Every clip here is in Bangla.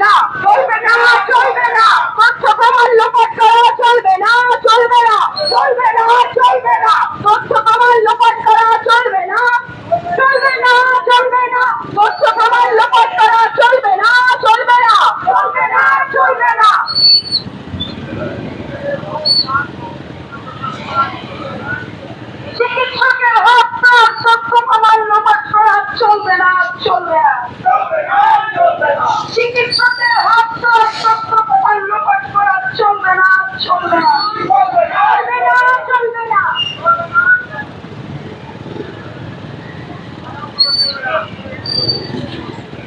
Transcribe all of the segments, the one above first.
না, চলবে না, চলবে না, তথ্য প্রমাণ লোপাট করা চলবে না, চলবে না, চলবে না, চলবে না, তথ্য প্রমাণ লোপাট করা চলবে না, চলবে না, চলবে না, তথ্য প্রমাণ লোপাট করা চলবে না, চলবে না, চলবে না, চলবে না। চিকিৎসকের হত্যার তথ্য প্রমাণ লোপাট করা চলবে না, চলবে না, চিকিৎসকের হত্যার তথ্য প্রমাণ লোপাট করা চলবে না, চলবে না, চলবে না, চলবে না।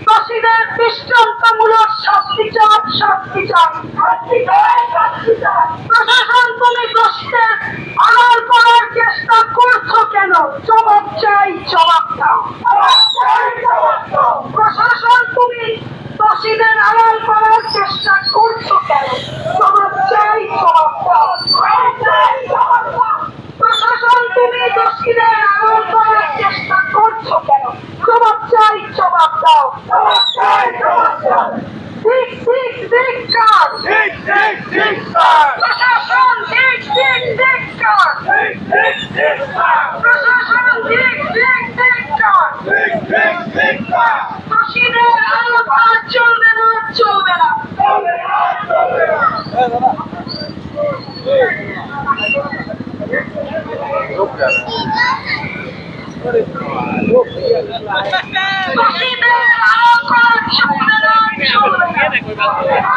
দোষীদের দৃষ্টান্তমূলক শাস্তি চান, শাস্তি চান, শাস্তি চান, শাস্তি চান। প্রশাসন তুমি দোষীদের আড়াল করার চেষ্টা করছো কেন? জবাব চাই, জবাব দাও। প্রশাসন তুমি দোষীদের আড়াল করার চেষ্টা করছো কেন? জবাব চাই, জবাব দাও। প্রশাসন তুমি দোষীদের আড়াল করার চেষ্টা করছো কেন? জবাব চাই, জবাব দাও। ঠিক ঠিক ঠিক কার প্রশাসন, ঠিক ঠিক ঠিক কার প্রশাসন, ঠিক ঠিক ঠিক কার দোষীদের আড়াল করা চলবে না, চলবে না। দোষীদের আড়াল করা চলবে না, চলবে না।